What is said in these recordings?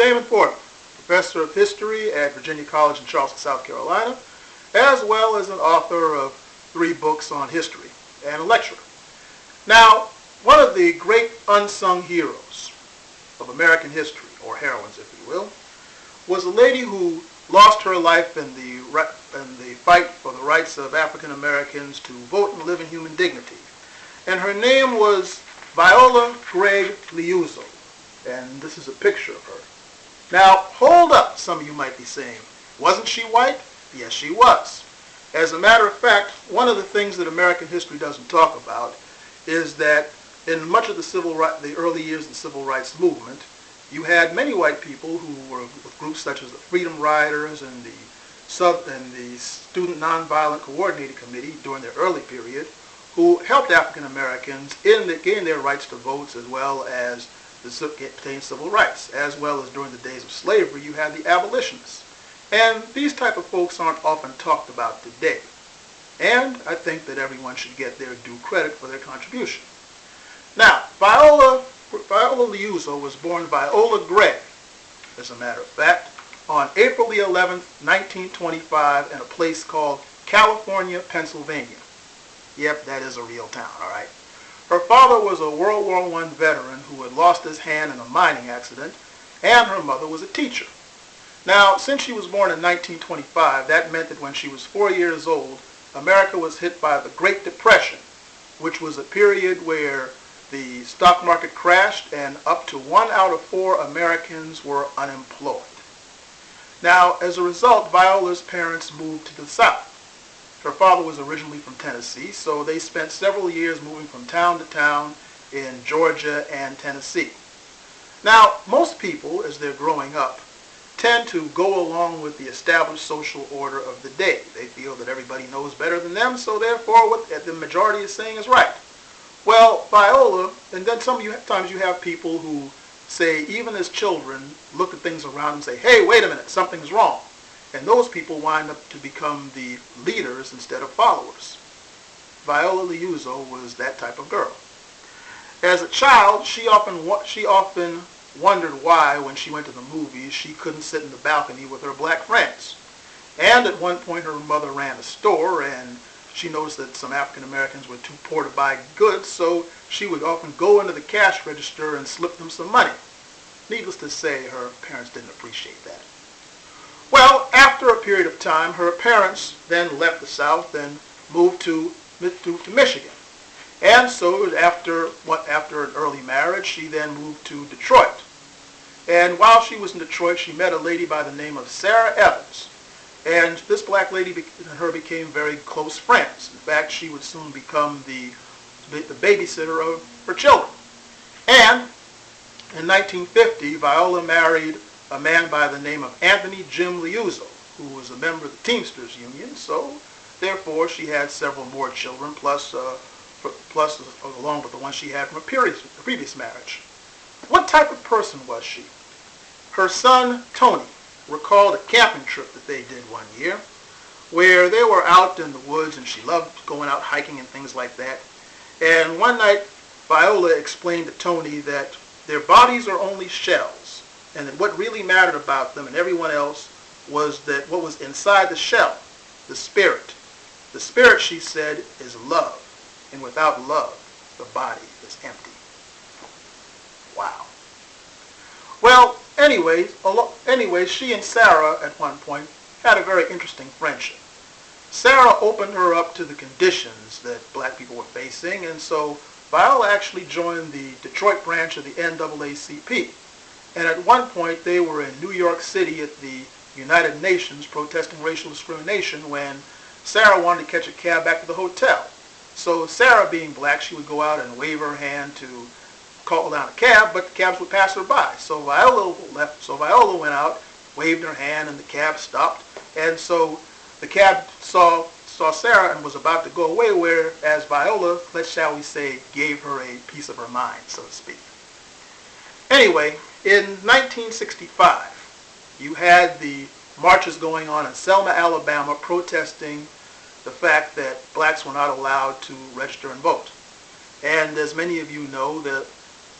Damon Fordham, professor of history at Virginia College in Charleston, South Carolina, as well as an author of 3 books on history and a lecturer. Now, one of the great unsung heroes of American history, or heroines if you will, was a lady who lost her life in the fight for the rights of African Americans to vote and live in human dignity. And her name was Viola G. Liuzzo. And this is a picture of her. Now, hold up, some of you might be saying. Wasn't she white? Yes, she was. As a matter of fact, one of the things that American history doesn't talk about is that in much of the early years of the Civil Rights Movement, you had many white people who were with groups such as the Freedom Riders and the Student Nonviolent Coordinating Committee during their early period, who helped African Americans gain their rights to votes as well as obtain civil rights, as well as during the days of slavery you had the abolitionists. And these type of folks aren't often talked about today. And I think that everyone should get their due credit for their contribution. Now, Viola Liuzzo was born Viola Gray, as a matter of fact, on April the 11th, 1925, in a place called California, Pennsylvania. Yep, that is a real town, all right. Her father was a World War I veteran who had lost his hand in a mining accident, and her mother was a teacher. Now, since she was born in 1925, that meant that when she was 4 years old, America was hit by the Great Depression, which was a period where the stock market crashed and up to 1 out of 4 Americans were unemployed. Now, as a result, Viola's parents moved to the South. Her father was originally from Tennessee, so they spent several years moving from town to town in Georgia and Tennessee. Now, most people, as they're growing up, tend to go along with the established social order of the day. They feel that everybody knows better than them, so therefore what the majority is saying is right. Well, Viola, and then sometimes you have people who say, even as children, look at things around and say, hey, wait a minute, something's wrong. And those people wind up to become the leaders instead of followers. Viola Liuzzo was that type of girl. As a child, she often wondered why, when she went to the movies, she couldn't sit in the balcony with her black friends. And at one point, her mother ran a store, and she noticed that some African Americans were too poor to buy goods, so she would often go into the cash register and slip them some money. Needless to say, her parents didn't appreciate that. Well, after a period of time, her parents then left the South and moved to Michigan. And so after an early marriage, she then moved to Detroit. And while she was in Detroit, she met a lady by the name of Sarah Evans. And this black lady and her became very close friends. In fact, she would soon become the babysitter of her children. And in 1950, Viola married a man by the name of Anthony Jim Liuzzo, who was a member of the Teamsters Union. So, therefore, she had several more children, plus along with the one she had from a previous marriage. What type of person was she? Her son, Tony, recalled a camping trip that they did one year, where they were out in the woods, and she loved going out hiking and things like that. And one night, Viola explained to Tony that their bodies are only shells, and that what really mattered about them and everyone else was that what was inside the shell, the spirit. The spirit, she said, is love, and without love, the body is empty. Wow. Well, anyways, she and Sarah at one point had a very interesting friendship. Sarah opened her up to the conditions that black people were facing, and so Viola actually joined the Detroit branch of the NAACP. And at one point, they were in New York City at the United Nations protesting racial discrimination when Sarah wanted to catch a cab back to the hotel. So Sarah, being black, she would go out and wave her hand to call down a cab, but the cabs would pass her by. So Viola went out, waved her hand, and the cab stopped. And so the cab saw Sarah and was about to go away, whereas Viola, shall we say, gave her a piece of her mind, so to speak. Anyway, in 1965, you had the marches going on in Selma, Alabama, protesting the fact that blacks were not allowed to register and vote. And as many of you know, the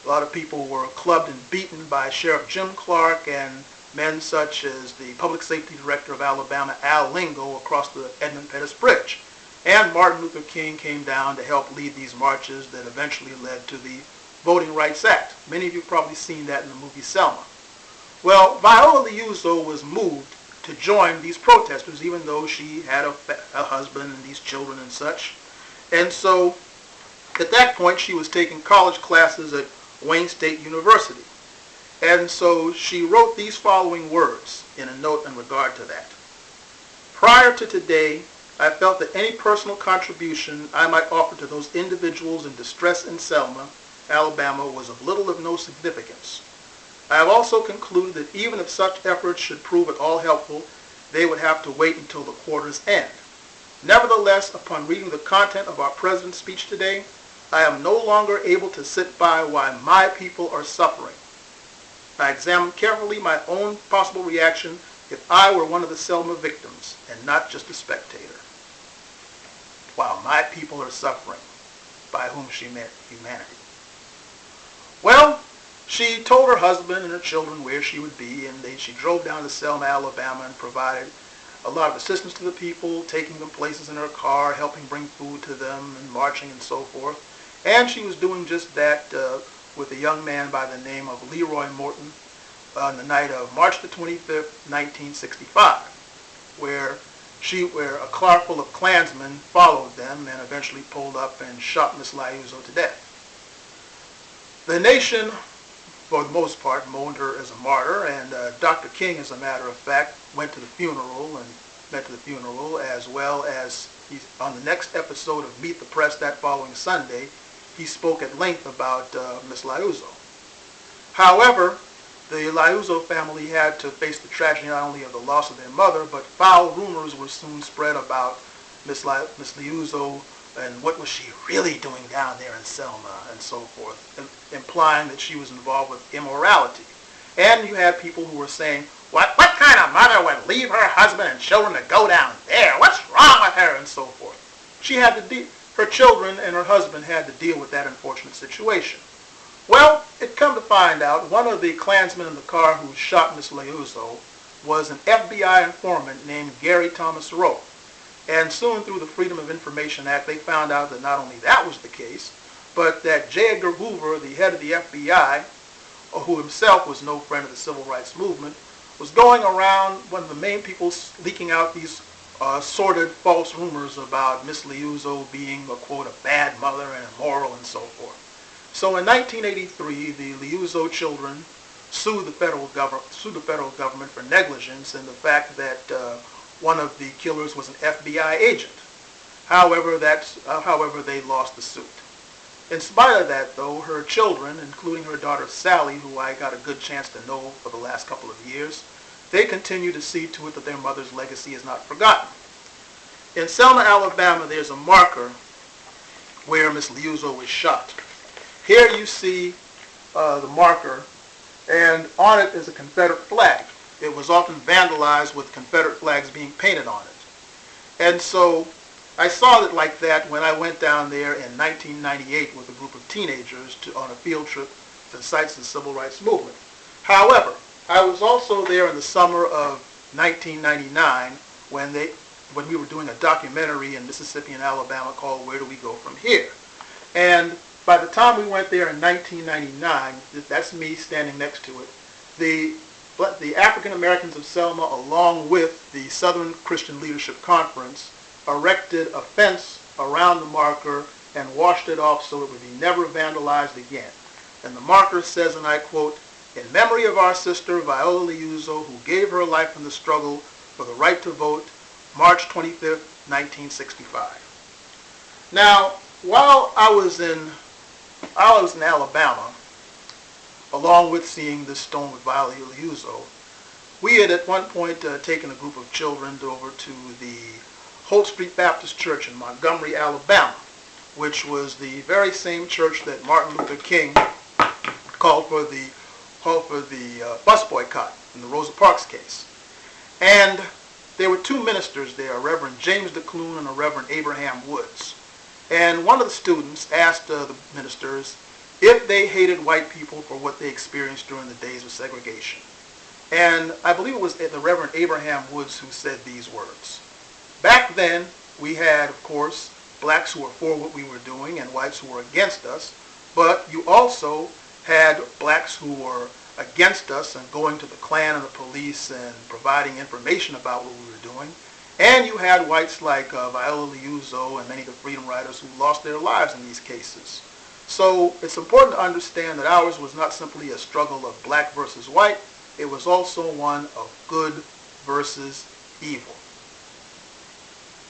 A lot of people were clubbed and beaten by Sheriff Jim Clark and men such as the Public Safety Director of Alabama, Al Lingo, across the Edmund Pettus Bridge. And Martin Luther King came down to help lead these marches that eventually led to the Voting Rights Act. Many of you have probably seen that in the movie Selma. Well, Viola Liuzzo was moved to join these protesters, even though she had a husband and these children and such. And so, at that point, she was taking college classes at Wayne State University. And so she wrote these following words in a note in regard to that. Prior to today, I felt that any personal contribution I might offer to those individuals in distress in Selma, Alabama, was of little or no significance. I have also concluded that even if such efforts should prove at all helpful, they would have to wait until the quarter's end. Nevertheless, upon reading the content of our President's speech today, I am no longer able to sit by while my people are suffering. I examined carefully my own possible reaction if I were one of the Selma victims and not just a spectator. While my people are suffering, by whom she meant humanity. Well, she told her husband and her children where she would be, and she drove down to Selma, Alabama, and provided a lot of assistance to the people, taking them places in her car, helping bring food to them, and marching and so forth. And she was doing just that with a young man by the name of Leroy Morton on the night of March the 25th, 1965, where a car full of Klansmen followed them and eventually pulled up and shot Miss Liuzzo to death. The nation, for the most part, mourned her as a martyr, and Dr. King, as a matter of fact, went to the funeral, as well as on the next episode of Meet the Press that following Sunday, he spoke at length about Miss Liuzzo. However, the Liuzzo family had to face the tragedy not only of the loss of their mother, but foul rumors were soon spread about Miss Liuzzo and what was she really doing down there in Selma and so forth, implying that she was involved with immorality. And you had people who were saying, what kind of mother would leave her husband and children to go down there? What's wrong with her? And so forth. Her children and her husband had to deal with that unfortunate situation. Well, it come to find out, one of the Klansmen in the car who shot Miss Liuzzo was an FBI informant named Gary Thomas Rowe. And soon through the Freedom of Information Act, they found out that not only that was the case, but that J. Edgar Hoover, the head of the FBI, who himself was no friend of the civil rights movement, was going around one of the main people leaking out these sordid false rumors about Miss Liuzzo being, quote, a bad mother and immoral and so forth. So in 1983, the Liuzzo children sued the federal government for negligence and the fact that one of the killers was an FBI agent. However, they lost the suit. In spite of that, though, her children, including her daughter Sally, who I got a good chance to know for the last couple of years, they continue to see to it that their mother's legacy is not forgotten. In Selma, Alabama, there's a marker where Miss Liuzzo was shot. Here you see the marker, and on it is a Confederate flag. It was often vandalized with Confederate flags being painted on it. And so I saw it like that when I went down there in 1998 with a group of teenagers on a field trip to the sites of the Civil Rights Movement. However, I was also there in the summer of 1999 when we were doing a documentary in Mississippi and Alabama called Where Do We Go From Here? And by the time we went there in 1999, that's me standing next to it, the African Americans of Selma, along with the Southern Christian Leadership Conference, erected a fence around the marker and washed it off so it would be never vandalized again. And the marker says, and I quote, "In memory of our sister Viola Liuzzo, who gave her life in the struggle for the right to vote, March 25th, 1965. Now, while I was in Alabama, along with seeing this stone with Viola Liuzzo, we had at one point taken a group of children over to the Holt Street Baptist Church in Montgomery, Alabama, which was the very same church that Martin Luther King called for the bus boycott in the Rosa Parks case. And there were two ministers there, a Reverend James DeClune and a Reverend Abraham Woods. And one of the students asked the ministers if they hated white people for what they experienced during the days of segregation. And I believe it was the Reverend Abraham Woods who said these words. Back then, we had, of course, blacks who were for what we were doing and whites who were against us, but you also had blacks who were against us and going to the Klan and the police and providing information about what we were doing. And you had whites like Viola Liuzzo and many of the freedom riders who lost their lives in these cases. So it's important to understand that ours was not simply a struggle of black versus white. It was also one of good versus evil.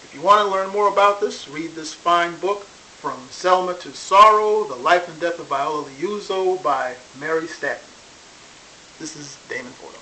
If you want to learn more about this, read this fine book, From Selma to Sorrow, The Life and Death of Viola Liuzzo by Mary Stanton. This is Damon Fordham.